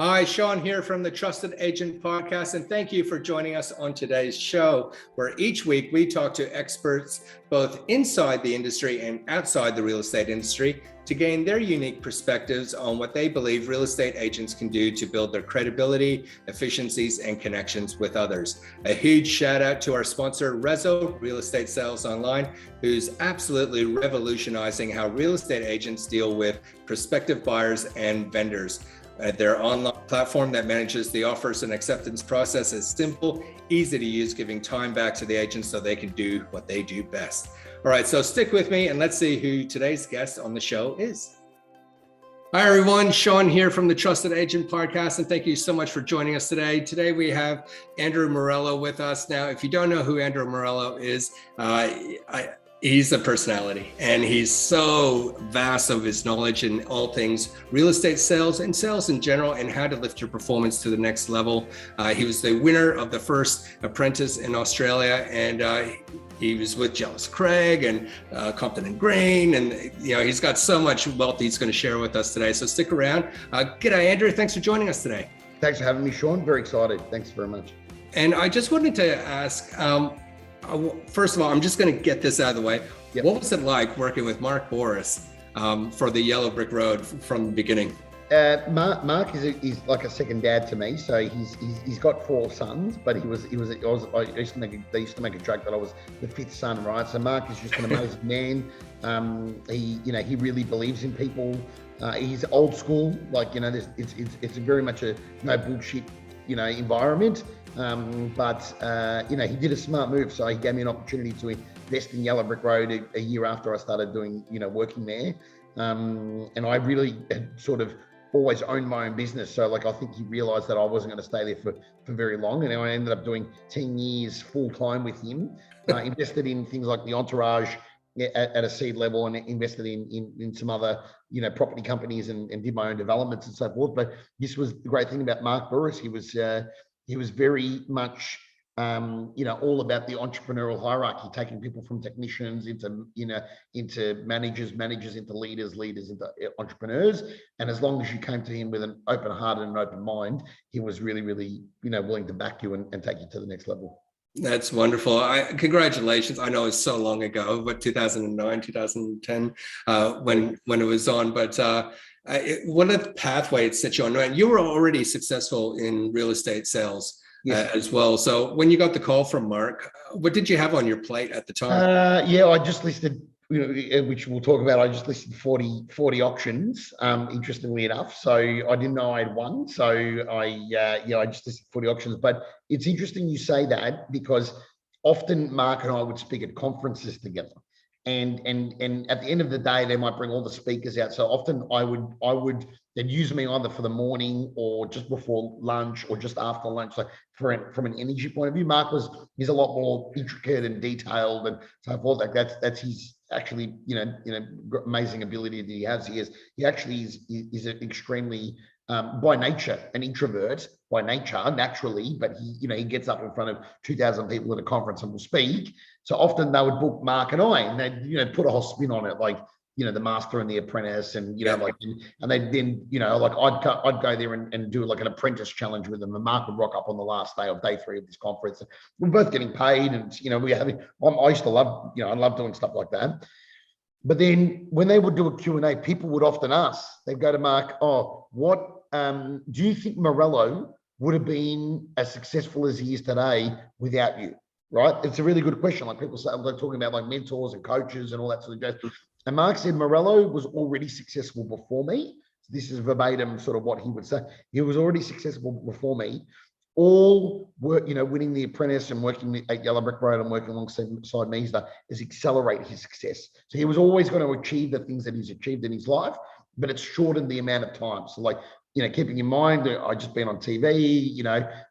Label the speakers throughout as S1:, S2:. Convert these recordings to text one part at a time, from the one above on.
S1: Hi, Sean here from the Trusted Agent Podcast, and thank you for joining us on today's show, where each week we talk to experts both inside the industry and outside the real estate industry to gain their unique perspectives on what they believe real estate agents can do to build their credibility, efficiencies, and connections with others. A huge shout out to our sponsor, Rezo, Real Estate Sales Online, who's absolutely revolutionizing how real estate agents deal with prospective buyers and vendors. Their online platform that manages the offers and acceptance process is simple, easy to use, giving time back to the agents so they can do what they do best. All right, so stick with me and let's see who today's guest on the show is. Hi, everyone. Sean here from the Trusted Agent Podcast, and thank you so much for joining us today. Today, we have Andrew Morello with us. Now, if you don't know who Andrew Morello is, he's a personality, and he's so vast of his knowledge in all things real estate sales and sales in general, and how to lift your performance to the next level. He was the winner of the first Apprentice in Australia, and he was with Jealous Craig and Compton and Green, and he's got so much wealth he's going to share with us today. So stick around. G'day, Andrew. Thanks for joining us today.
S2: Thanks for having me, Sean. Very excited. Thanks very much.
S1: And I just wanted to ask. First of all, I'm just going to get this out of the way. Yep. What was it like working with Mark Bouris for the Yellow Brick Road from the beginning?
S2: Mark is like a second dad to me. So he's got 4 sons, but I used to make a joke that I was the 5th son, right? So Mark is just an amazing man. He really believes in people. He's old school, it's very much a no bullshit environment. He did a smart move. So he gave me an opportunity to invest in Yellow Brick Road a year after I started doing, working there. And I really had sort of always owned my own business. So I think he realized that I wasn't going to stay there for very long. And I ended up doing 10 years full time with him. Invested in things like the Entourage at a seed level, and invested in some other, property companies and did my own developments and so forth. But this was the great thing about Mark Bouris. He was very much, all about the entrepreneurial hierarchy, taking people from technicians into managers into leaders into entrepreneurs. And as long as you came to him with an open heart and an open mind, he was really, really, willing to back you and take you to the next level.
S1: That's wonderful. Congratulations. I know it's so long ago, but 2009, 2010, when it was on, but what a pathway it set you on. And you were already successful in real estate sales. Yes. As well. So when you got the call from Mark, what did you have on your plate at the time?
S2: I just listed, which we'll talk about. I just listed 40 auctions, interestingly enough. So I didn't know I had one. So I just listed 40 auctions. But it's interesting you say that, because often Mark and I would speak at conferences together. And at the end of the day, they might bring all the speakers out. So often they'd use me either for the morning or just before lunch or just after lunch. So from an energy point of view, Mark he's a lot more intricate and detailed and so forth. Like that's his actually, amazing ability that he has. He actually is an extremely, by nature, an introvert by nature, naturally, but he gets up in front of 2,000 people at a conference and will speak. So often they would book Mark and I, and they'd, put a whole spin on it, like, the Master and the Apprentice, and and they then, I'd go there and do like an Apprentice challenge with them, and Mark would rock up on the last day of day 3 of this conference. We're both getting paid, and I used to love, I love doing stuff like that. But then when they would do a Q&A, people would often ask, they'd go to Mark, what do you think Morello would have been as successful as he is today without you? Right? It's a really good question. Like people say, like talking about like mentors and coaches and all that sort of stuff. And Mark said, Morello was already successful before me. So this is verbatim sort of what he would say. He was already successful before me. All work, winning the Apprentice and working at Yellow Brick Road and working alongside me is accelerate his success. So he was always going to achieve the things that he's achieved in his life, but it's shortened the amount of time. So keeping in mind that I just been on TV,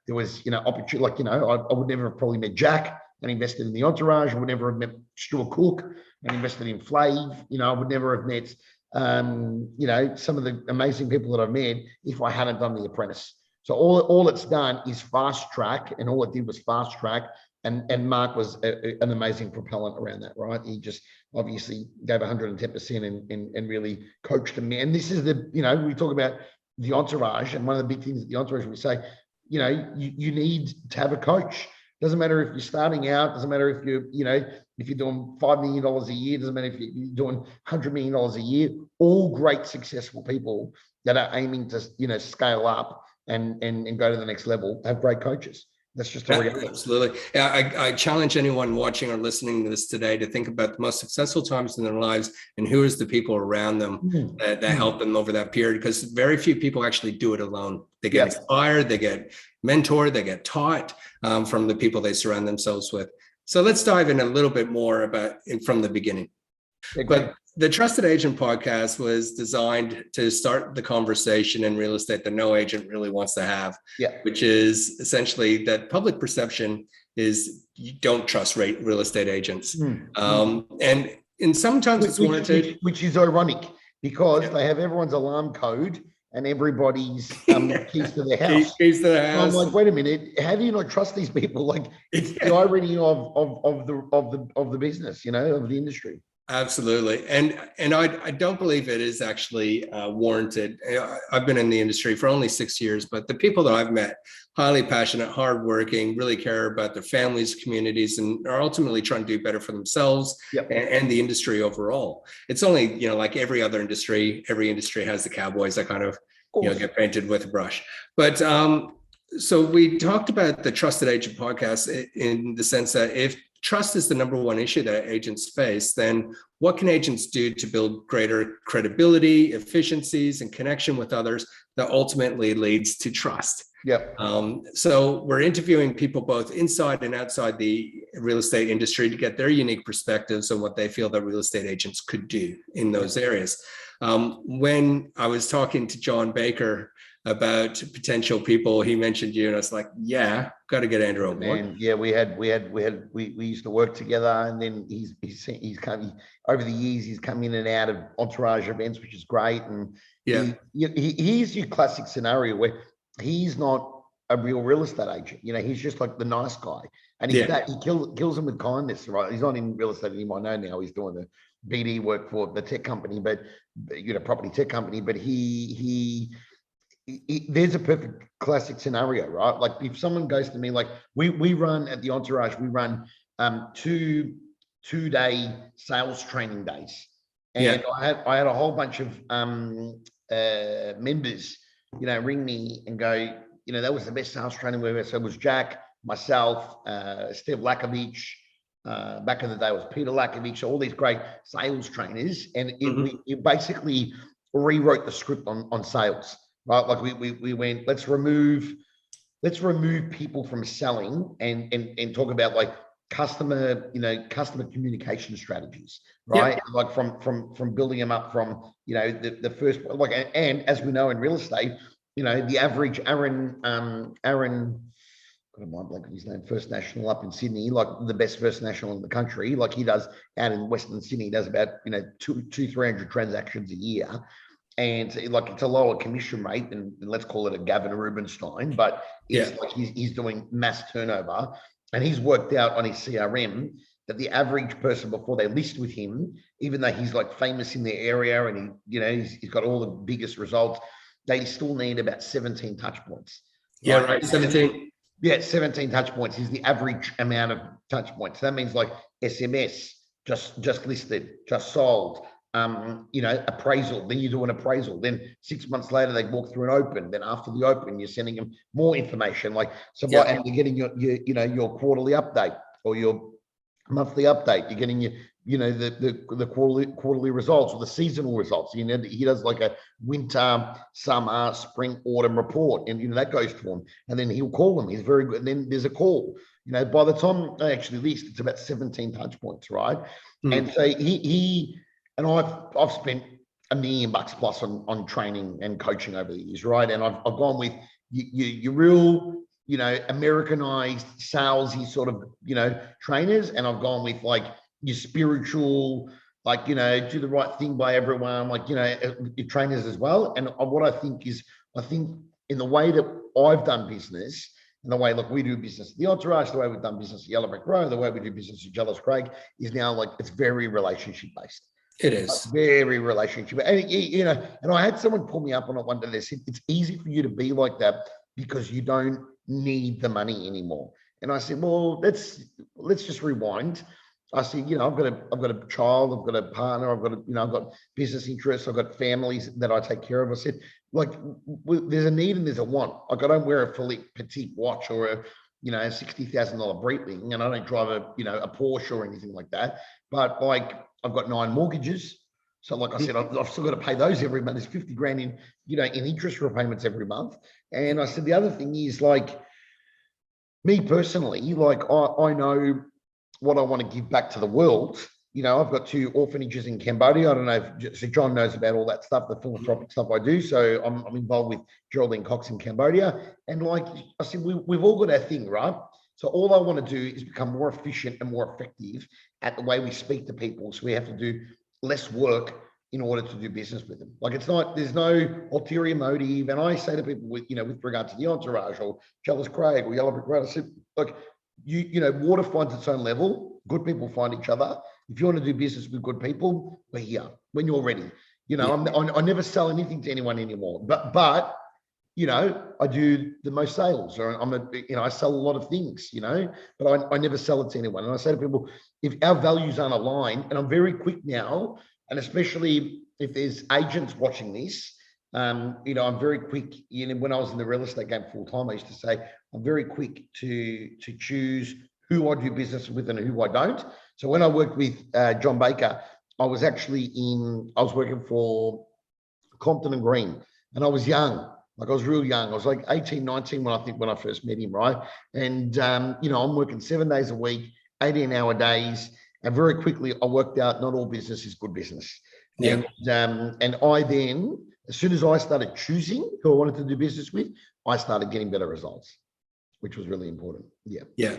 S2: there was, opportunity, I would never have probably met Jack and invested in the Entourage. I would never have met Stuart Cook and invested in Flav. I would never have met, some of the amazing people that I've met if I hadn't done the Apprentice. So all it's done is fast track, and all it did was fast track. And Mark was an amazing propellant around that, right? He just obviously gave 110% and really coached me. And this is we talk about the Entourage, and one of the big things that the Entourage we say, you know, you need to have a coach. Doesn't matter if you're starting out, doesn't matter if you're, you know, if you're doing $5 million a year, doesn't matter if you're doing $100 million a year, all great successful people that are aiming to, you know, scale up and go to the next level have great coaches. That's just a reality.
S1: Absolutely. Yeah, I challenge anyone watching or listening to this today to think about the most successful times in their lives and who is the people around them that help them over that period, because very few people actually do it alone. They get inspired, they get mentored, they get taught from the people they surround themselves with. So let's dive in a little bit more about it from the beginning. But the Trusted Agent podcast was designed to start the conversation in real estate that no agent really wants to have, which is essentially that public perception is you don't trust real estate agents. And sometimes it's warranted.
S2: Which is ironic because they have everyone's alarm code and everybody's keys to their house.
S1: Keys to the house.
S2: So I'm like, wait a minute, how do you not trust these people? Like, it's the irony of the business, you know, of the industry.
S1: Absolutely. And I don't believe it is actually warranted. I've been in the industry for only 6 years, but the people that I've met, highly passionate, hardworking, really care about their families, communities, and are ultimately trying to do better for themselves and the industry overall. It's only, you know, like every other industry, every industry has the cowboys that kind of you know, get painted with a brush. But so we talked about the Trusted Agent podcast in the sense that if trust is the number one issue that agents face, then what can agents do to build greater credibility, efficiencies, and connection with others that ultimately leads to trust? So we're interviewing people both inside and outside the real estate industry to get their unique perspectives on what they feel that real estate agents could do in those areas. When I was talking to John Baker about potential people, he mentioned you, and I was like, yeah, got to get Andrew on board.
S2: And yeah, we used to work together, and then he's come over the years. He's come in and out of Entourage events, which is great. And he's your classic scenario where he's not a real estate agent. You know, he's just like the nice guy, and he kills them with kindness. Right? He's not in real estate anymore. I know now he's doing the BD work for the tech company, but you know, property tech company. But he there's a perfect classic scenario, right? Like if someone goes to me, like we run at the Entourage, we run two-day sales training days, and I had a whole bunch of members, you know, ring me and go, you know, that was the best sales training we ever. So it was Jack, myself, Steve Lakovich. Back in the day, it was Peter Lakovich. All these great sales trainers, and it basically rewrote the script on sales. Right, like we went, let's remove people from selling and talk about like customer communication strategies, right? Like from building them up from, you know, the first, like, and as we know in real estate, you know, the average Aaron, I don't mind blanking his name, First National up in Sydney, like the best First National in the country, like he does out in Western Sydney, he does about, you know, 200-300 transactions a year. And like it's a lower commission rate than, let's call it a Gavin Rubinstein, but it's like he's doing mass turnover, and he's worked out on his CRM that the average person before they list with him, even though he's like famous in their area and he, you know, he's got all the biggest results, they still need about 17 touch points.
S1: Right. 17.
S2: 17 touch points is the average amount of touch points. So that means like SMS, just listed, just sold. You know, appraisal, then you do an appraisal, then 6 months later they walk through an open, then after the open you're sending them more information, like so and you're getting your quarterly update or your monthly update, you're getting the quarterly results or the seasonal results. You know, he does like a winter, summer, spring, autumn report, and you know that goes to him, and then he'll call them. He's very good. And then there's a call. You know, by the time I actually list, it's about 17 touch points, right? And so and I've spent $1 million plus on training and coaching over the years, right? And I've gone with your real, you know, Americanized, salesy sort of, you know, trainers, and I've gone with like your spiritual, like, you know, do the right thing by everyone, like, you know, your trainers as well. And what I think in the way that I've done business, and the way, look, we do business at the Entourage, the way we've done business at Yellow Brick Road, the way we do business at Jealous Craig is now like it's very relationship based.
S1: It is.
S2: Very relationship. And, you know, and I had someone pull me up on it one day. They said, it's easy for you to be like that because you don't need the money anymore. And I said, well, let's just rewind. I said, you know, I've got a child, I've got a partner, I've got business interests, I've got families that I take care of. I said, like, there's a need and there's a want. Like, I don't wear a Philippe Petit watch or a, you know, $60,000 Breitling, and I don't drive a Porsche or anything like that. But like, I've got 9 mortgages. So like I said, I've still got to pay those every month. There's 50 grand in, in interest repayments every month. And I said, the other thing is, like, me personally, like, I know what I want to give back to the world. You know, I've got 2 orphanages in Cambodia. I don't know if John knows about all that stuff, the philanthropic stuff I do. So I'm involved with Geraldine Cox in Cambodia. And like I said, we've all got our thing, right? So all I want to do is become more efficient and more effective at the way we speak to people. So we have to do less work in order to do business with them. Like, there's no ulterior motive. And I say to people with regard to the Entourage or Jealous Craig or Yellow Brick Road, I said, like, water finds its own level. Good people find each other. If you want to do business with good people, we're here when you're ready. I never sell anything to anyone anymore, but I do the most sales, or I sell a lot of things, but I never sell it to anyone. And I say to people, if our values aren't aligned, and I'm very quick now, and especially if there's agents watching this, I'm very quick. When I was in the real estate game full time, I used to say I'm very quick to choose who I do business with and who I don't. So when I worked with John Baker, I was working for Compton and Green, and I was young. Like, I was real young. I was like 18, 19 when I first met him, right? And I'm working 7 days a week, 18-hour days, and very quickly I worked out not all business is good business. Yeah. And I then, as soon as I started choosing who I wanted to do business with, I started getting better results, which was really important. Yeah.
S1: Yeah.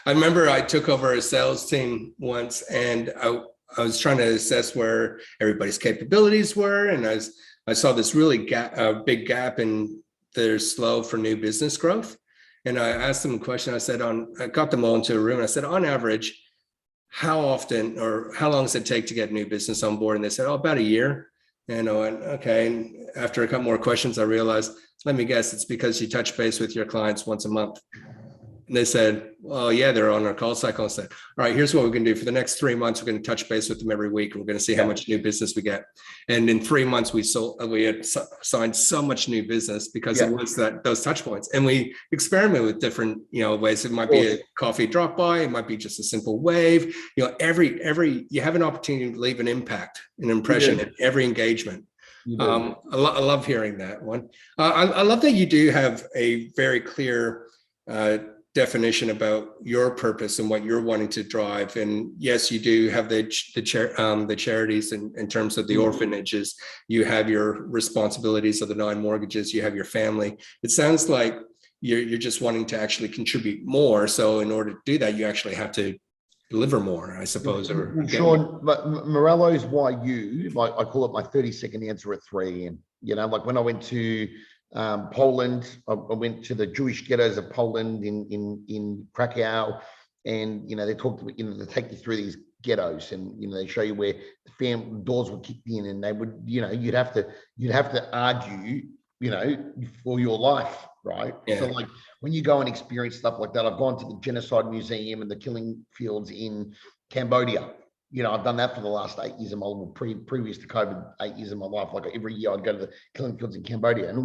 S1: I remember I took over a sales team once, and I was trying to assess where everybody's capabilities were. And I saw this really big gap in their slow for new business growth. And I asked them a question. I got them all into a room, and I said, on average, how often or how long does it take to get new business on board? And they said, about a year. And I went, okay. And after a couple more questions, I realized, let me guess, it's because you touch base with your clients once a month. And they said, well, yeah, they're on our call cycle. I said, all right, here's what we're going to do. For the next 3 months, we're going to touch base with them every week. We're going to see how much new business we get. And in 3 months, we had signed so much new business because it was those touch points. And we experiment with different, ways. It might be a coffee drop by. It might be just a simple wave. You have an opportunity to leave an impact, an impression in every engagement. I love hearing that one. I love that you do have a very clear definition about your purpose and what you're wanting to drive. And yes, you do have the charities in terms of the orphanages. You have your responsibilities of the 9 mortgages. You have your family. It sounds like you're just wanting to actually contribute more. So in order to do that, you actually have to deliver more, I suppose.
S2: Sean, Morello's why you, like, I call it my 30-second answer at 3 a.m. Like when I went to Poland, I went to the Jewish ghettos of Poland in Krakow, and they talk to they take you through these ghettos, and they show you where the family doors were kicked in, and they would you'd have to argue for your life, right? Yeah. So like when you go and experience stuff like that, I've gone to the Genocide Museum and the killing fields in Cambodia. I've done that for the last 8 years of my life, previous to COVID, 8 years of my life. Like every year I'd go to the killing fields in Cambodia. And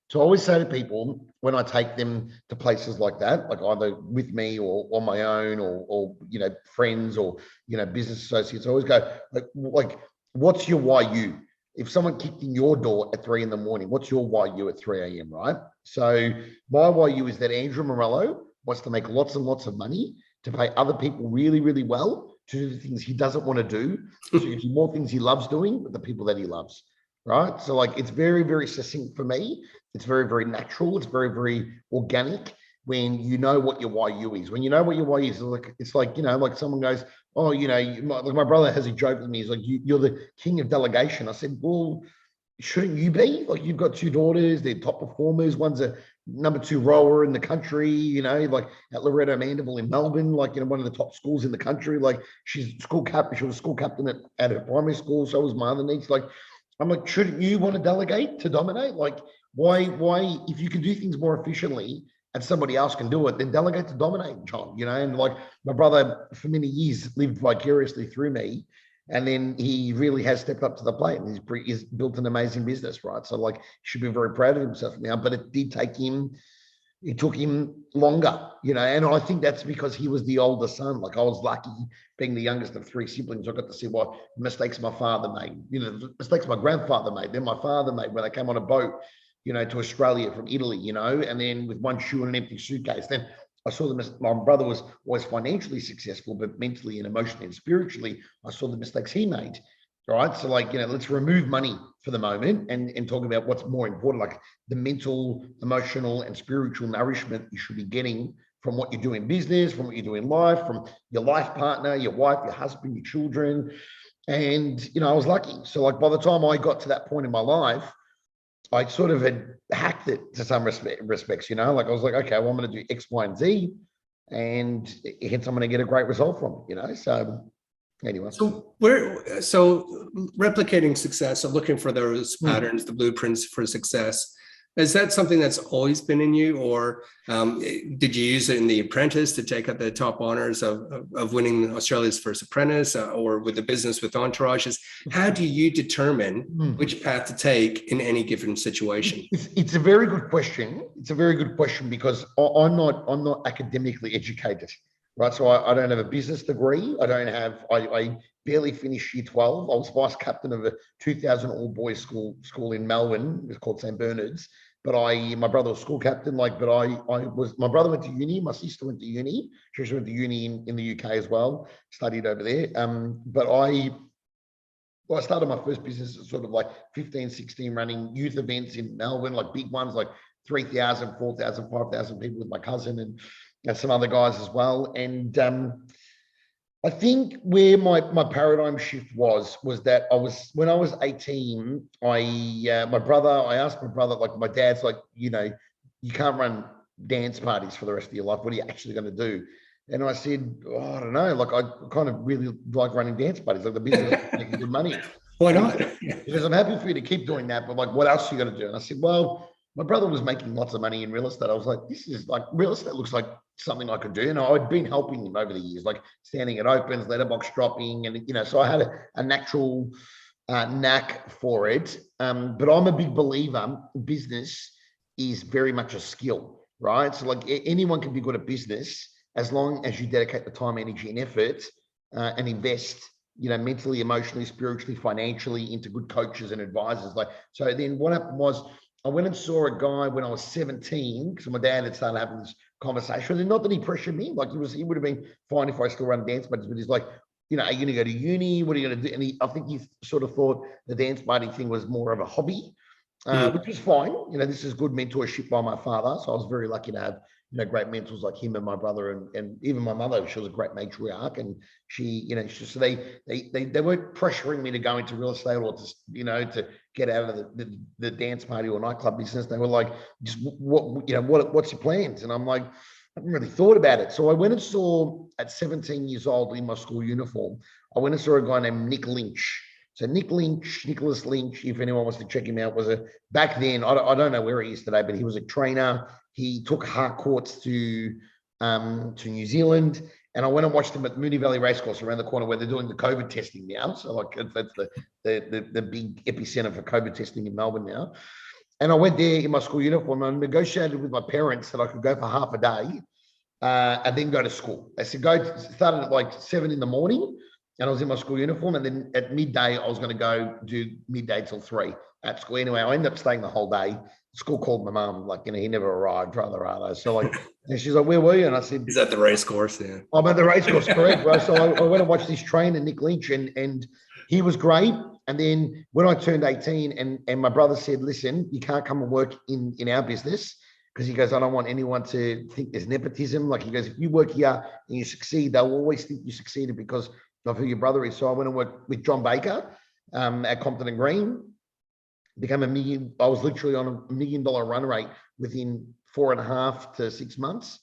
S2: so I always say to people when I take them to places like that, like either with me or on my own or friends or, business associates, I always go like, what's your why you? If someone kicked in your door at 3 a.m, what's your why you at 3 a.m, right? So my why you is that Andrew Morello wants to make lots and lots of money to pay other people really, really well to do the things he doesn't want to do, so you do more things he loves doing with the people that he loves, right? So like, it's very, very succinct for me. It's very, very natural. It's very, very organic when you know what your why you is. When you know what your why is, it's like, like someone goes, oh, like my brother has a joke with me. He's like, you're the king of delegation. I said, well, shouldn't you be? Like, you've got two daughters, they're top performers. One's a #2 rower in the country, like at Loretto Mandeville in Melbourne, like, one of the top schools in the country. Like, she's school captain. She was school captain at her primary school. So was my other niece. Like, I'm like, shouldn't you want to delegate to dominate? Like, why, if you can do things more efficiently and somebody else can do it, then delegate to dominate, John, and like, my brother for many years lived vicariously through me. And then he really has stepped up to the plate, and he's built an amazing business, right? So, like, he should be very proud of himself now, but it took him longer, and I think that's because he was the older son. Like, I was lucky being the youngest of 3 siblings. I got to see what mistakes my father made, mistakes my grandfather made, then my father made when they came on a boat, to Australia from Italy, and then with one shoe and an empty suitcase. Then I saw my brother was always financially successful, but mentally and emotionally and spiritually, I saw the mistakes he made. Right. So, like, let's remove money for the moment and talk about what's more important, like the mental, emotional, and spiritual nourishment you should be getting from what you do in business, from what you do in life, from your life partner, your wife, your husband, your children. And, I was lucky. So, like, by the time I got to that point in my life, I sort of had hacked it to some respects, like, I was like, okay, well, I'm going to do X, Y, and Z, and hence I'm going to get a great result from it, so anyway.
S1: So replicating success, or looking for those patterns, the blueprints for success, is that something that's always been in you, or did you use it in the Apprentice to take up the top honors of winning Australia's first Apprentice, or with the business with Entourage? How do you determine which path to take in any given situation?
S2: It's a very good question. It's a very good question, because I'm not academically educated, right? So I don't have a business degree. I barely finished year 12. I was vice captain of a 2,000 all boys school in Melbourne. It was called St. Bernard's. But my brother was school captain. My brother went to uni. My sister went to uni. She went to uni in the UK as well. Studied over there. But I started my first business at sort of like 15, 16, running youth events in Melbourne, like big ones, like 3,000, 4,000, 5,000 people with my cousin and some other guys as well. And I think where my paradigm shift was that when I was 18, I asked my brother, like, my dad's like, you can't run dance parties for the rest of your life. What are you actually going to do? And I said, oh, I don't know. Like, I kind of really like running dance parties, like the business making good money.
S1: Why not?
S2: Because I'm happy for you to keep doing that, but like, what else are you going to do? And I said, well, my brother was making lots of money in real estate. I was like, this is like, real estate looks like something I could do. And I'd been helping him over the years, like standing at opens, letterbox dropping, and so I had a natural knack for it. But I'm a big believer business is very much a skill, right? So, like, anyone can be good at business as long as you dedicate the time, energy, and effort and invest, mentally, emotionally, spiritually, financially into good coaches and advisors. Like, so then what happened was, I went and saw a guy when I was 17, because my dad had started having this conversation. And not that he pressured me, like, he would have been fine if I still run dance parties, but he's like, are you going to go to uni? What are you going to do? And I think he sort of thought the dance party thing was more of a hobby, which was fine. This is good mentorship by my father. So I was very lucky to have, great mentors like him and my brother, and even my mother. She was a great matriarch, and so they weren't pressuring me to go into real estate or to get out of the dance party or nightclub business. They were like, just what's your plans? And I'm like, I haven't really thought about it. So I went and saw, at 17 years old, in my school uniform, I went and saw a guy named Nick Lynch. So Nicholas Lynch, if anyone wants to check him out, was back then, I don't know where he is today, but he was a trainer. He took harcourts to New Zealand, and I went and watched him at Moonee Valley Racecourse around the corner, where they're doing the COVID testing now. So, like, that's the big epicenter for COVID testing in Melbourne now. And I went there in my school uniform and negotiated with my parents that I could go for half a day and then go to school. They said, started at like 7 in the morning, and I was in my school uniform. And then at midday, I was going to go do midday till 3 at school. Anyway, I ended up staying the whole day. School called my mum, like, he never arrived, rather. So, like, and she's like, where were you? And I said,
S1: he's at the race course. Yeah.
S2: I'm at the race course, correct, bro. So I went and watched this trainer, Nick Lynch, and he was great. And then when I turned 18, and my brother said, listen, you can't come and work in our business, because he goes, I don't want anyone to think there's nepotism. Like, he goes, if you work here and you succeed, they'll always think you succeeded because of who your brother is. So I went and worked with John Baker at Compton and Green. became I was literally on $1 million run rate within 4.5 to 6 months.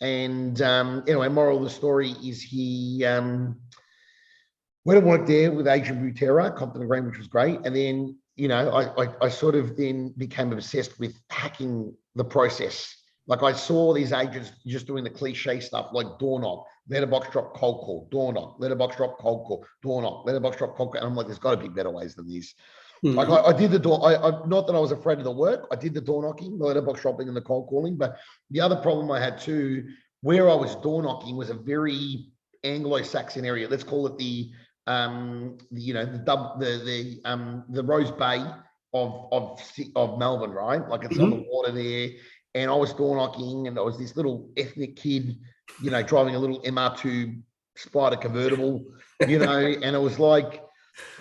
S2: And anyway, moral of the story is he went and worked there with Adrian Butera, Compton Green, which was great. And then, I sort of then became obsessed with hacking the process. Like I saw these agents just doing the cliche stuff like door knock, letterbox drop, cold call, door knock, letterbox drop, cold call, door knock, letterbox drop, cold call. And I'm like, there's got to be better ways than this. Mm-hmm. Like I did the door, not that I was afraid of the work. I did the door knocking, the letterbox dropping and the cold calling. But the other problem I had too, where I was door knocking was a very Anglo-Saxon area. Let's call it the Rose Bay of Melbourne, right? Like it's on the water there. And I was door knocking, and I was this little ethnic kid, driving a little MR2 Spider convertible, and it was like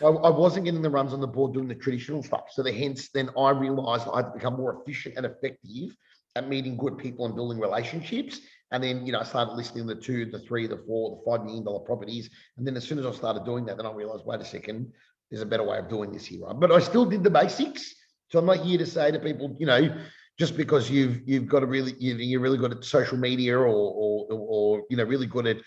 S2: I wasn't getting the runs on the board doing the traditional stuff. So then I realized I had to become more efficient and effective at meeting good people and building relationships. And then, I started listing the 2, the 3, the 4, the $5 million properties. And then as soon as I started doing that, then I realized, wait a second, there's a better way of doing this here, right? But I still did the basics. So I'm not here to say to people, just because you've got you're really good at social media or really good at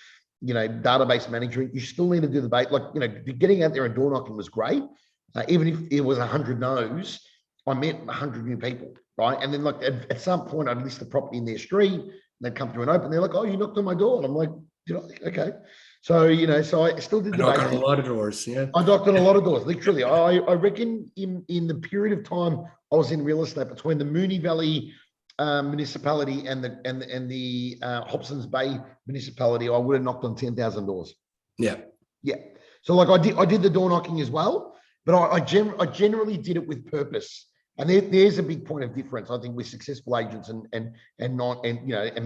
S2: database management, you still need to do the bait. Like getting out there and door knocking was great. Even if it was 100 no's, I met 100 new people, right? And then at some point I'd list the property in their street, and they'd come through and open. They're like, "Oh, you knocked on my door," and I'm like, okay. So so I still did the
S1: knock on a lot of doors. Yeah,
S2: I knocked on a lot of doors. Literally, I reckon in the period of time I was in real estate between the Moonee Valley municipality and the Hobsons Bay municipality, I would have knocked on 10,000 doors.
S1: Yeah.
S2: So I did the door knocking as well, but I generally did it with purpose. And there's a big point of difference, I think, with successful agents and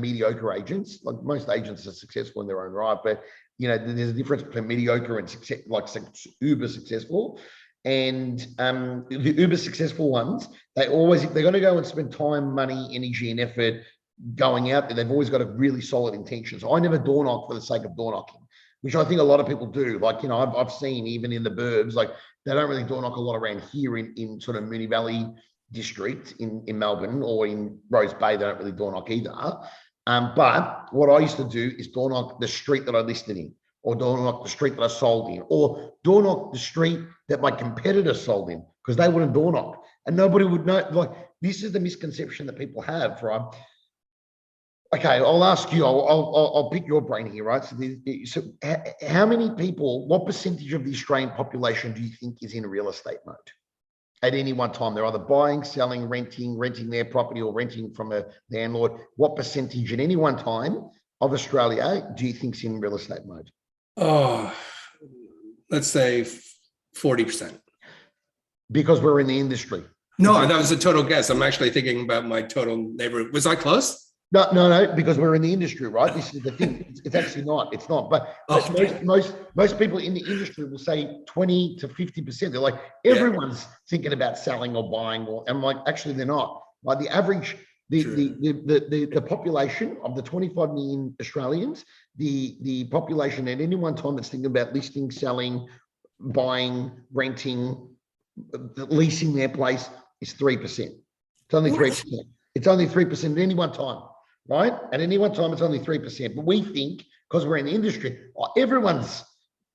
S2: mediocre agents. Like most agents are successful in their own right, but there's a difference between mediocre and success, like uber successful. And the uber successful ones, they're going to go and spend time, money, energy, and effort going out there. They've always got a really solid intention. So I never door knock for the sake of door knocking, which I think a lot of people do. Like, I've seen even in the burbs, like they don't really door knock a lot around here in sort of Moonee Valley district in Melbourne, or in Rose Bay, they don't really door knock either. But what I used to do is door knock the street that I listed in, or door knock the street that I sold in, or door knock the street that my competitors sold in, because they wouldn't door knock and nobody would know. Like, this is the misconception that people have, right? Okay, I'll ask you, I'll pick your brain here, right? So how many people, what percentage of the Australian population do you think is in real estate mode at any one time? They're either buying, selling, renting their property, or renting from a landlord. What percentage at any one time of Australia do you think is in real estate mode?
S1: Oh, let's say 40%.
S2: Because we're in the industry.
S1: No, that was a total guess. I'm actually thinking about my total neighborhood. Was I close?
S2: No, because we're in the industry, right? This is the thing. It's actually not. It's not. But most people in the industry will say 20 to 50%. They're like, everyone's thinking about selling or buying, and I'm like, actually, they're not. Like the average, the population of the 25 million Australians, the population at any one time that's thinking about listing, selling, buying, renting, leasing their place is 3%. It's only 3%. It's only 3% at any one time, right? At any one time, it's only 3%. But we think, because we're in the industry, everyone's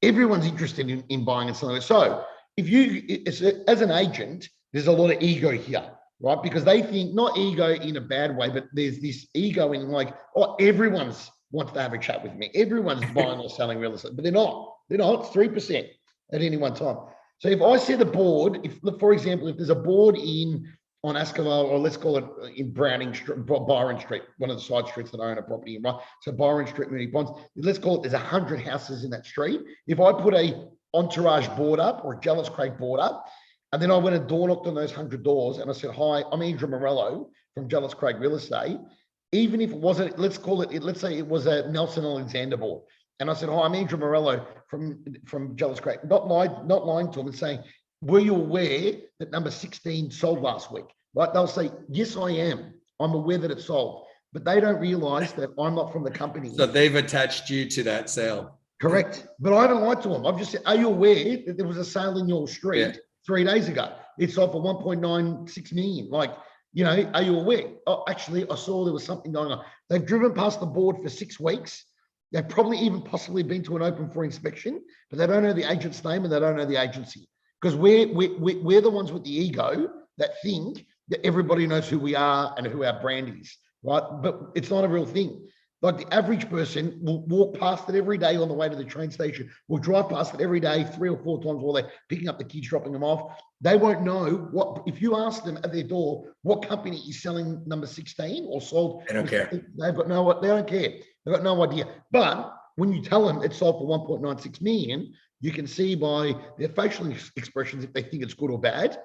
S2: interested in buying and selling. So as an agent, there's a lot of ego here, right? Because they think, not ego in a bad way, but there's this ego in like, everyone's wants to have a chat with me. Everyone's buying or selling real estate, but they're not. It's 3% at any one time. So if I see the board, for example, if there's a board on Ascalon, or let's call it in Byron Street, one of the side streets that I own a property in, right? So Byron Street, Moonee Ponds, let's call it, there's 100 houses in that street. If I put a Entourage board up or a Jealous Craig board up, and then I went and door knocked on those 100 doors and I said, "Hi, I'm Andrew Morello from Jealous Craig Real Estate." Even if it wasn't, let's say it was a Nelson Alexander board. And I said, "Hi, I'm Andrew Morello from Jealous Craig." Not lying to them and saying, "Were you aware that number 16 sold last week?" Right? They'll say, "Yes, I am. I'm aware that it sold." But they don't realize that I'm not from the company.
S1: So they've attached you to that sale.
S2: Correct. But I haven't lied to them. I've just said, "Are you aware that there was a sale in your street 3 days ago?" It sold for 1.96 million. Like, you know, are you aware? Oh, actually, I saw there was something going on. They've driven past the board for 6 weeks. They've probably even possibly been to an open for inspection, but they don't know the agent's name and they don't know the agency. Because we're the ones with the ego that think that everybody knows who we are and who our brand is, right? But it's not a real thing. Like the average person will walk past it every day on the way to the train station, will drive past it every day 3 or 4 times while they're picking up the kids, dropping them off. They won't know what, if you ask them at their door, what company is selling number 16 or sold.
S1: They don't care.
S2: They don't care. They've got no idea. But when you tell them it's sold for 1.96 million, you can see by their facial expressions if they think it's good or bad.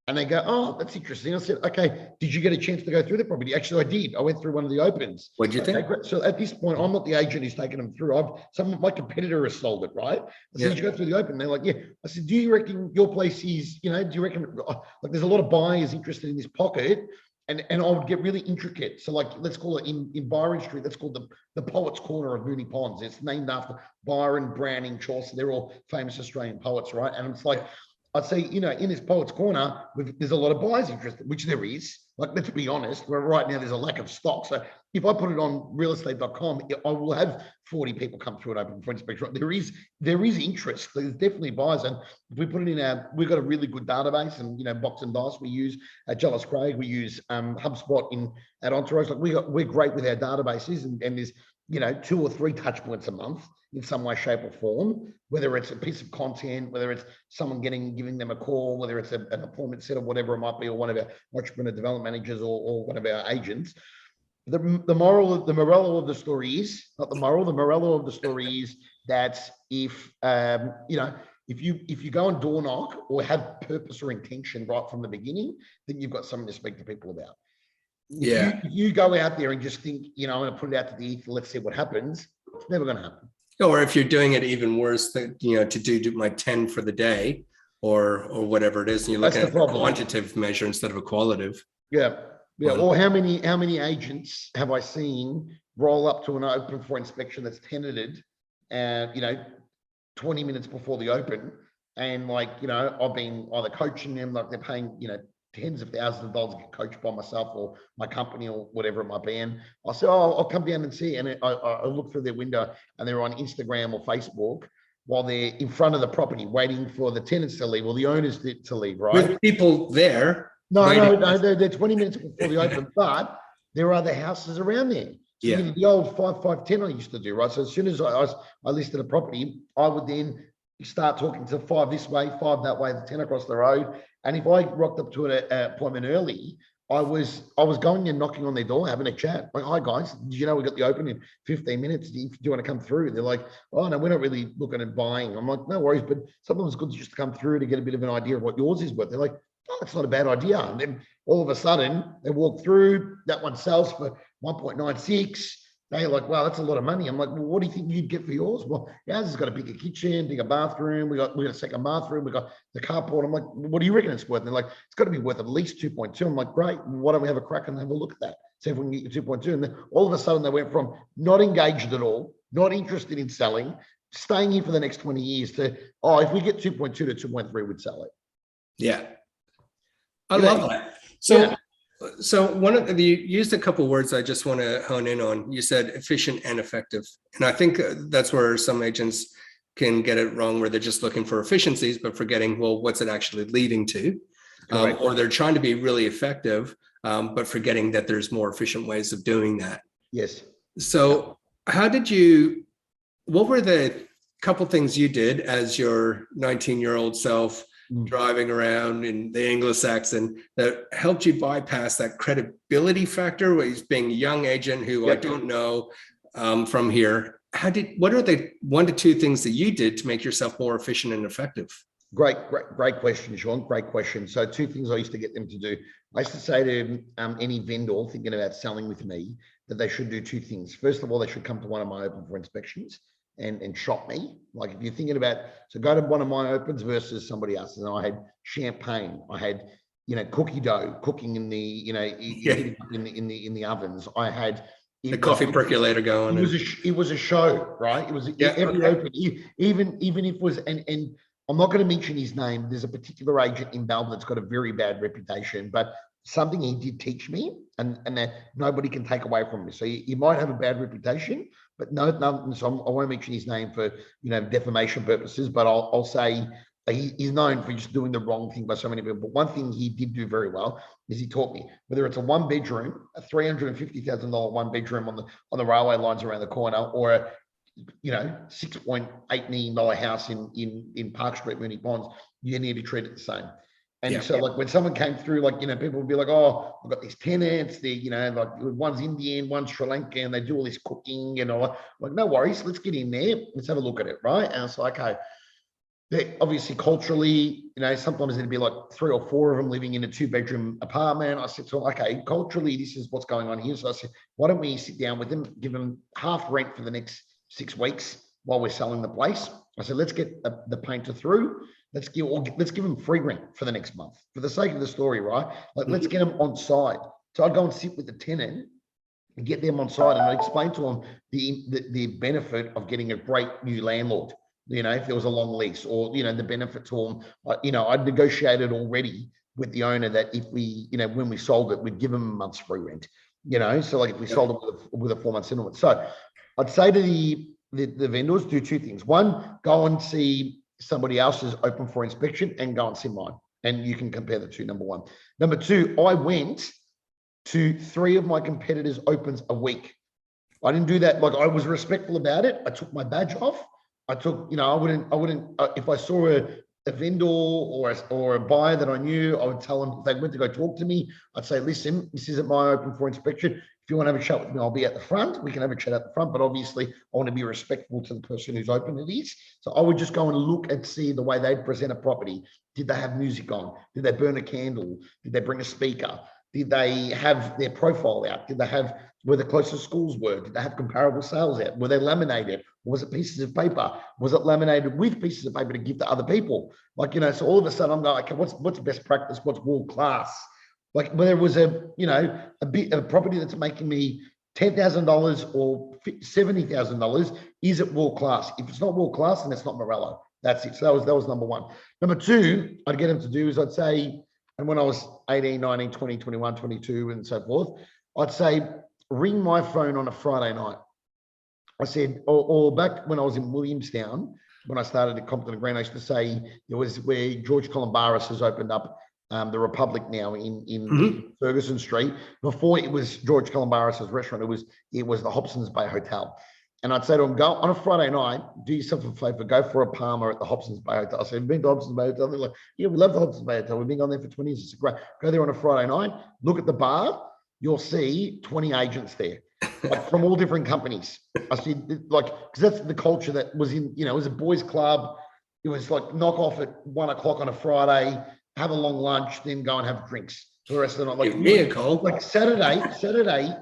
S2: And they go, oh, that's interesting. I said, okay, did you get a chance to go through the property? Actually, I did. I went through one of the opens.
S1: What do you think?
S2: Great. So at this point, I'm not the agent who's taken them through. Some of my competitor has sold it, right? I said, did you go through the open? And they're like, yeah. I said, do you reckon your place is, you know, do you reckon, like there's a lot of buyers interested in this pocket? And I would get really intricate. So like, let's call it in Byron Street, that's called the Poets' Corner of Moonee Ponds. It's named after Byron, Browning, Chaucer. They're all famous Australian poets, right? And it's like, I'd say, you know, in this Poets' Corner, there's a lot of buyers interested, which there is. Like, let's be honest, where right now there's a lack of stock. So if I put it on realestate.com, I will have 40 people come through it open for inspection. There is interest. There's definitely buyers. And if we put it in we've got a really good database, and, you know, Box and Dice we use at Jealous Craig, we use HubSpot at Entourage. Like we're great with our databases, and there's, you know, 2 or 3 touch points a month in some way, shape or form, whether it's a piece of content, whether it's someone giving them a call, whether it's an appointment set or whatever it might be, or one of our entrepreneur development managers or one of our agents. The moral of the story is, not the moral, the morale of the story is that if, you know, if you go and door knock or have purpose or intention right from the beginning, then you've got something to speak to people about.
S1: Yeah.
S2: If you go out there and just think, you know, I'm going to put it out to the ether, let's see what happens, it's never going to happen.
S1: Or if you're doing it even worse, that, you know, to do my 10 for the day or whatever it is, and you're looking at a quantitative measure instead of a qualitative.
S2: Yeah. Yeah. Or how many agents have I seen roll up to an open for inspection that's tenanted, and, you know, 20 minutes before the open, and, like, you know, I've been either coaching them, like they're paying, you know, tens of thousands of dollars to get coached by myself or my company or whatever it might be. And I said, oh, I'll come down and see. And I look through their window and they're on Instagram or Facebook while they're in front of the property waiting for the tenants to leave or the owners to leave, right?
S1: With people there.
S2: No, they're 20 minutes before the open, but there are other houses around there. So you know, the old 5-5-10 I used to do, right? So as soon as I listed a property, I would then start talking to 5 this way, 5 that way, the 10 across the road. And if I rocked up to an appointment early, I was going and knocking on their door, having a chat. Like, hi guys, did you know we got the open in 15 minutes? Do you want to come through? They're like, oh no, we're not really looking at buying. I'm like, no worries, but sometimes it's good to just come through to get a bit of an idea of what yours is worth. They're like, oh, that's not a bad idea. And then all of a sudden they walk through, that one sells for 1.96. They're like, wow, that's a lot of money. I'm like, well, what do you think you'd get for yours? Well, ours has got a bigger kitchen, bigger bathroom. We got a second bathroom. We got the carport. I'm like, what do you reckon it's worth? And they're like, it's got to be worth at least 2.2. I'm like, great. Why don't we have a crack and have a look at that? See if we can get you 2.2. And then all of a sudden they went from not engaged at all, not interested in selling, staying here for the next 20 years to, oh, if we get 2.2 to 2.3, we'd sell it.
S1: Yeah. I love that. So one of you used a couple of words I just want to hone in on. You said efficient and effective. And I think that's where some agents can get it wrong, where they're just looking for efficiencies, but forgetting, well, what's it actually leading to? Or they're trying to be really effective, but forgetting that there's more efficient ways of doing that.
S2: Yes.
S1: So what were the couple things you did as your 19-year-old self driving around in the Anglo-Saxon that helped you bypass that credibility factor, where he's being a young agent who I don't know from here? What are the 1 to 2 things that you did to make yourself more efficient and effective? Great
S2: question, Sean. Great question. So 2 things I used to get them to do. I used to say to any vendor thinking about selling with me that they should do 2 things. First of all, they should come to one of my open for inspections and shop me. Like, if you're thinking about, so go to one of my opens versus somebody else's. And I had champagne, I had, you know, cookie dough cooking in the, you know, in the ovens. I had
S1: the coffee percolator going.
S2: It was a show, right? It was every open, even if it was, and I'm not going to mention his name. There's a particular agent in Melbourne that's got a very bad reputation, but something he did teach me, and that nobody can take away from me. So he might have a bad reputation, but no, so I won't mention his name for defamation purposes. But I'll say he's known for just doing the wrong thing by so many people. But one thing he did do very well is he taught me, whether it's a one bedroom, a $350,000 one bedroom on the railway lines around the corner, or a $6.8 million house in Park Street, Moonee Ponds, you need to treat it the same. And so like when someone came through, like, people would be like, oh, I've got these tenants, they, like one's Indian, one's Sri Lankan, they do all this cooking and all. Like, no worries, let's get in there, let's have a look at it, right? And it's like, okay, obviously culturally, sometimes it'd be like 3 or 4 of them living in a 2-bedroom apartment. I said, so, okay, culturally, this is what's going on here. So I said, why don't we sit down with them, give them half rent for the next 6 weeks while we're selling the place. I said, let's get the painter through. Let's give them free rent for the next month for the sake of the story, right? Like, let's get them on side. So I'd go and sit with the tenant and get them on side, and I'd explain to them the benefit of getting a great new landlord. If there was a long lease, or the benefit to them. I'd negotiated already with the owner that if we, when we sold it, we'd give them a month's free rent. So like if we sold it with a 4-month settlement. So I'd say to the vendors, do 2 things. One, go and see somebody else's open for inspection, and go and see mine. And you can compare the two, number one. Number two, I went to 3 of my competitors' opens a week. I didn't do that. Like, I was respectful about it. I took my badge off. I took, I wouldn't, if I saw a vendor or a buyer that I knew, I would tell them, if they went to go talk to me, I'd say, listen, this isn't my open for inspection. If you want to have a chat with me, I'll be at the front. We can have a chat at the front, but obviously I want to be respectful to the person who's open it is. So I would just go and look and see the way they'd present a property. Did they have music on? Did they burn a candle? Did they bring a speaker? Did they have their profile out? Did they have where the closest schools were? Did they have comparable sales out? Were they laminated? Or was it pieces of paper? Was it laminated with pieces of paper to give to other people? Like, so all of a sudden I'm going, okay, what's best practice? What's world class? Like, whether it was a property that's making me $10,000 or $70,000, is it world class? If it's not world class, then it's not Morello. That's it. So that was number one. Number two, I'd get them to do is I'd say, and when I was 18, 19, 20, 21, 22, and so forth, I'd say, ring my phone on a Friday night. I said, or back when I was in Williamstown, when I started at Compton Green, I used to say, it was where George Bouris has opened up the Republic now in Ferguson Street. Before it was George Bouris's restaurant, it was the Hobson's Bay Hotel. And I'd say to him, go on a Friday night, do yourself a favor, go for a Palmer at the Hobson's Bay Hotel. I said, have you been to Hobson's Bay Hotel? They're like, yeah, we love the Hobson's Bay Hotel. We've been on there for 20 years. It's great. Go there on a Friday night, look at the bar, you'll see 20 agents there, like from all different companies. I said, like, because that's the culture that was in, it was a boys' club. It was like knock off at 1 o'clock on a Friday, have a long lunch, then go and have drinks for the rest of the night. Like,
S1: give me a call.
S2: Like Saturday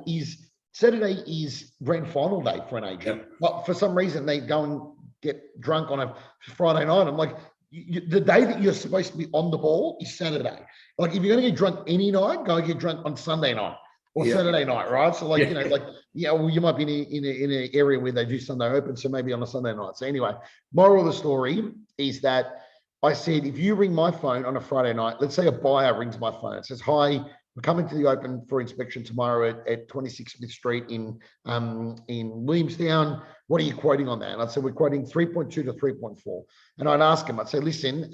S2: is grand final day for an agent.
S1: Yep.
S2: But for some reason, they go and get drunk on a Friday night. I'm like, the day that you're supposed to be on the ball is Saturday. Like, if you're going to get drunk any night, go get drunk on Sunday night or Saturday night, right? So, like, well, you might be in an area where they do Sunday open, so maybe on a Sunday night. So anyway, moral of the story is that I said, if you ring my phone on a Friday night, let's say a buyer rings my phone, it says, hi, we're coming to the open for inspection tomorrow at 26 Smith Street in Williamstown. What are you quoting on that? And I'd say, we're quoting 3.2 to 3.4. And I'd ask him, I'd say, listen,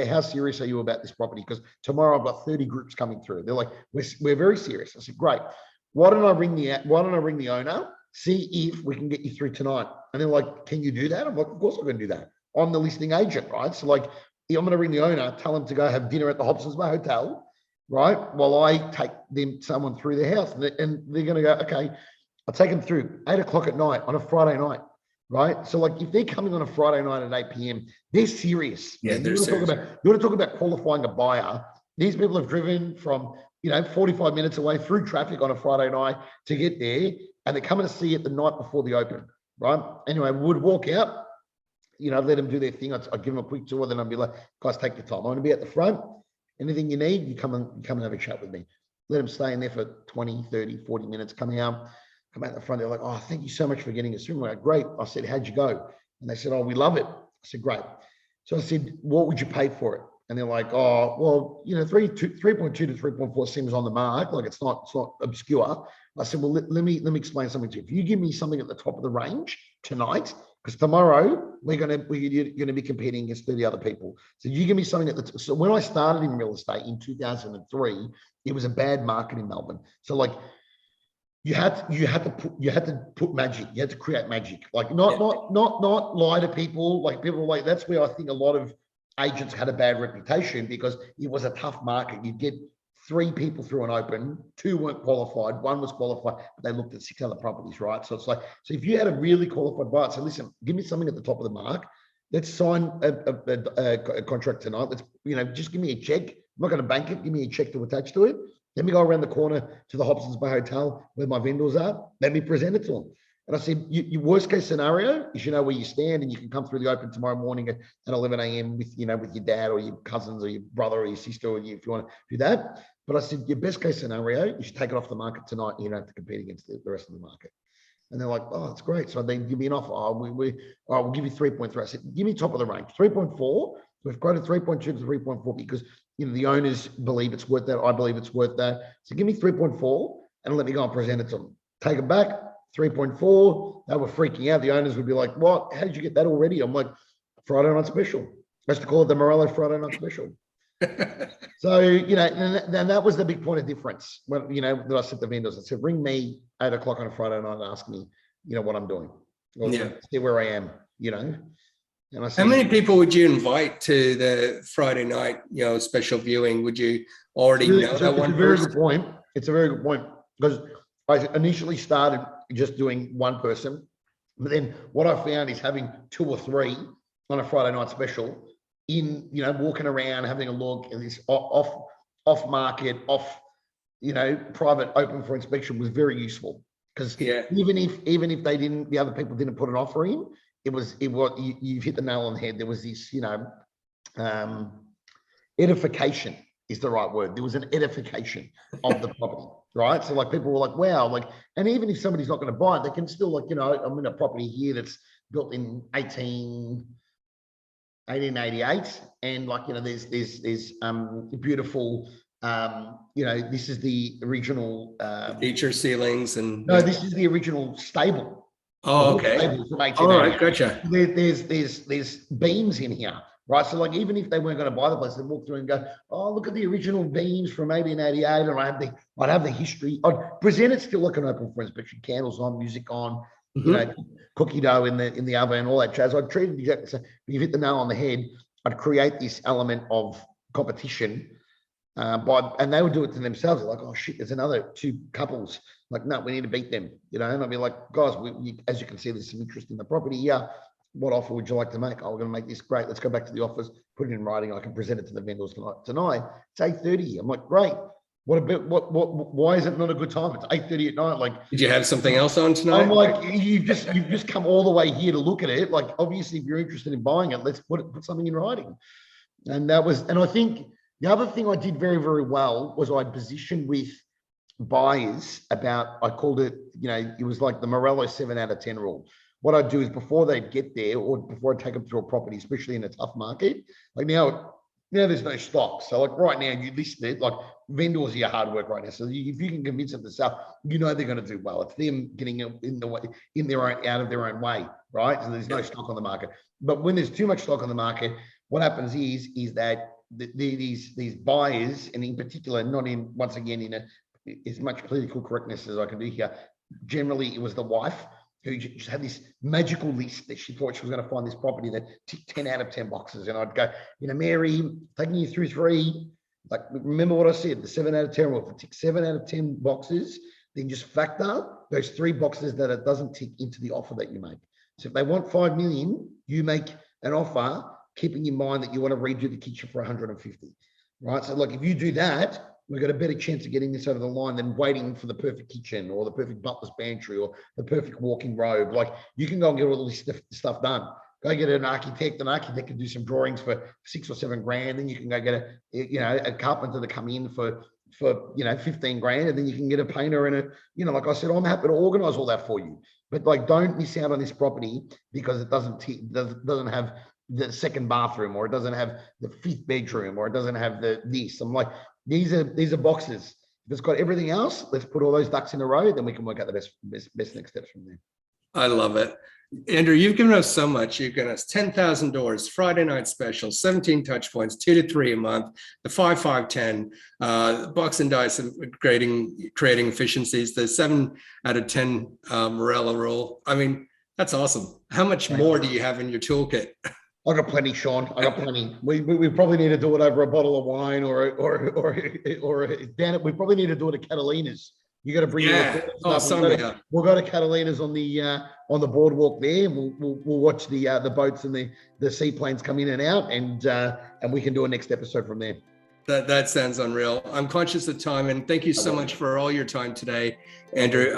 S2: how serious are you about this property? Because tomorrow I've got 30 groups coming through. They're like, we're very serious. I said, great. Why don't I ring the owner, see if we can get you through tonight? And they're like, can you do that? I'm like, of course I'm going to do that. I'm the listing agent, right? So, like, I'm going to ring the owner, tell him to go have dinner at the Hobson's Bay Hotel, right? While I take someone through their house, and they're going to go, okay, I'll take them through 8 o'clock at night on a Friday night, right? So, like, if they're coming on a Friday night at 8 p.m., they're serious.
S1: Yeah, they're serious.
S2: You want to talk about qualifying a buyer. These people have driven from, 45 minutes away through traffic on a Friday night to get there, and they're coming to see it the night before the open, right? Anyway, we would walk out, let them do their thing. I'd give them a quick tour, then I'd be like, guys, take your time. I want to be at the front. Anything you need, you come and have a chat with me. Let them stay in there for 20, 30, 40 minutes, come out the front. They're like, oh, thank you so much for getting us through. I'm like, great. I said, how'd you go? And they said, oh, we love it. I said, great. So I said, what would you pay for it? And they're like, oh, well, 3.2 to 3.4 seems on the mark. Like it's not obscure. I said, well, let me explain something to you. If you give me something at the top of the range tonight, because tomorrow you're going to be competing against 30 other people. So you give me something at the so when I started in real estate in 2003, it was a bad market in Melbourne. So like you had to put magic. You had to create magic. Like not lie to people. Like people like that's where I think a lot of agents had a bad reputation because it was a tough market. You'd get 3 people through an open, 2 weren't qualified, 1 was qualified, but they looked at 6 other properties, right? So it's like, so if you had a really qualified buyer, so listen, give me something at the top of the mark. Let's sign a contract tonight. Let's, just give me a check. I'm not going to bank it. Give me a check to attach to it. Let me go around the corner to the Hobson's Bay Hotel where my vendors are. Let me present it to them. And I said, your worst case scenario is you know where you stand and you can come through the open tomorrow morning at 11 a.m. with your dad or your cousins or your brother or your sister or you if you want to do that. But I said, your best case scenario, you should take it off the market tonight and you don't have to compete against the rest of the market. And they're like, oh, that's great. So they give me an offer. Oh, we'll give you 3.3. I said, give me top of the range. 3.4. We've quoted 3.2 to 3.4 because the owners believe it's worth that. I believe it's worth that. So give me 3.4 and let me go and present it to them. Take it back. 3.4. They were freaking out. The owners would be like, what? How did you get that already? I'm like, Friday night special. I used to call it the Morello Friday night special. So, and that was the big point of difference when, that I said to vendors, I said, ring me 8 o'clock on a Friday night and ask me, what I'm doing. Or see where I am, And I said,
S1: how many people would you invite to the Friday night, special viewing? Would you already know that one person?
S2: It's a very good point because I initially started just doing one person, but then what I found is having 2 or 3 on a Friday night special in, walking around, having a look at this off market, private open for inspection was very useful because even if the other people didn't put an offer in, you've hit the nail on the head. There was this, edification is the right word. There was an edification of the property, right? So like people were like, wow, and even if somebody's not going to buy it, they can still I'm in a property here that's built in 1888 and there's beautiful this is the original
S1: feature ceilings and
S2: this is the original stable.
S1: Oh, okay.
S2: From
S1: all right, gotcha.
S2: There's beams in here, right? So even if they weren't going to buy the place, they'd walk through and go, oh, look at the original beams from 1888, and I'd have the history. I'd present it still like an open for inspection, candles on, music on, cookie dough in the oven, all that jazz. I'd treat it exactly the same. You've hit the nail on the head. I'd create this element of competition, and they would do it to themselves. They're like, oh shit, there's another 2 couples. Like, no, we need to beat them, and I'd be like, guys, as you can see, there's some interest in the property. Yeah, what offer would you like to make? Oh, we're going to make this. Great. Let's go back to the office, put it in writing. I can present it to the vendors tonight. It's 8:30. I'm like, great. Why is it not a good time? It's 8:30 at night. Like,
S1: did you have something else on tonight?
S2: I'm like, you've just come all the way here to look at it. Like, obviously, if you're interested in buying it, let's put something in writing. And I think the other thing I did very, very well was I positioned with buyers I called it, it was like the Morello 7 out of 10 rule. What I'd do is before they get there or before I take them through a property, especially in a tough market, like now there's no stock. So like right now you list it, like vendors are your hard work right now. So if you can convince them to sell, they're going to do well. It's them getting out of their own way, right? So there's no stock on the market. But when there's too much stock on the market, what happens is that these buyers, and in particular, not in, once again, in as much political correctness as I can do here, generally it was the wife who just had this magical list that she thought she was going to find this property that ticked 10 out of 10 boxes. And I'd go, Mary, taking you through 3, like, remember what I said, the 7 out of 10 rule. If it ticks 7 out of 10 boxes, then just factor those 3 boxes that it doesn't tick into the offer that you make. So if they want 5 million, you make an offer, keeping in mind that you want to redo the kitchen for 150, right? So like, if you do that, we've got a better chance of getting this over the line than waiting for the perfect kitchen or the perfect butler's pantry or the perfect walk-in robe. Like, you can go and get all this stuff done. Go get an architect. An architect can do some drawings for 6 or 7 grand. Then you can go get a carpenter to come in for 15 grand, and then you can get a painter and like I said, I'm happy to organize all that for you. But like, don't miss out on this property because it doesn't have the second bathroom, or it doesn't have the fifth bedroom, or it doesn't have this. I'm like, these are boxes. If it's got everything else, let's put all those ducks in a row, then we can work out the best next steps from there.
S1: I love it. Andrew, you've given us so much. You've given us 10,000 doors, Friday night special, 17 touch points, 2 to 3 a month, the 5-5-10, box and dice of creating efficiencies, the 7 out of 10 Morello rule. I mean, that's awesome. How much more do you have in your toolkit?
S2: I got plenty, Sean. I got plenty. We probably need to do it over a bottle of wine or Dan, we probably need to do it at Catalina's. You got to bring we'll go to Catalina's on the boardwalk there, and we'll watch the boats and the seaplanes come in and out, and we can do a next episode from there.
S1: That sounds unreal. I'm conscious of time, and thank you so much for all your time today, Andrew.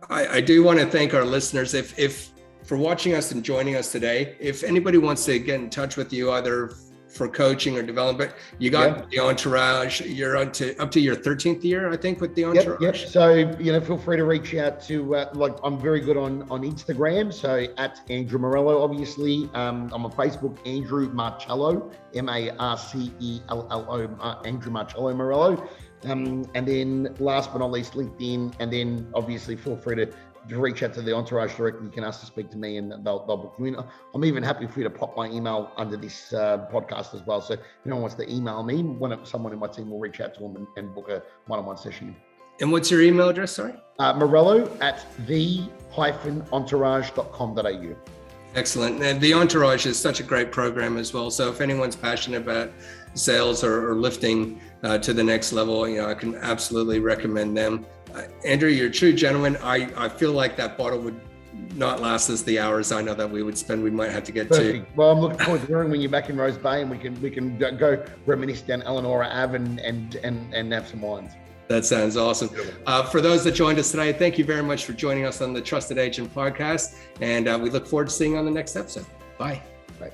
S1: I do want to thank our listeners if for watching us and joining us today. If anybody wants to get in touch with you, either for coaching or development, you got the Entourage. You're up to your 13th year, I think, with the Entourage.
S2: Yep. So feel free to reach out to I'm very good on Instagram. So at Andrew Morello, obviously. I'm on Facebook, Andrew Marcello, Marcello, Andrew Marcello Morello. And then last but not least, LinkedIn. And then obviously feel free to reach out to the Entourage directly. You can ask to speak to me, and they'll book you in. I'm even happy for you to pop my email under this podcast as well. So if anyone wants to email me, someone in my team will reach out to them and book a one-on-one session.
S1: And what's your email address, sorry?
S2: Morello at the-entourage.com.au.
S1: Excellent. And the Entourage is such a great program as well. So if anyone's passionate about sales or lifting to the next level, I can absolutely recommend them. Andrew, you're a true gentleman. I feel like that bottle would not last us the hours I know that we might have to get
S2: Perfect. To. Well, I'm looking forward to hearing when you're back in Rose Bay, and we can go reminisce down Eleanor Ave and have some wines.
S1: That sounds awesome. For those that joined us today, thank you very much for joining us on the Trusted Agent podcast, and we look forward to seeing you on the next episode. Bye.
S2: Bye.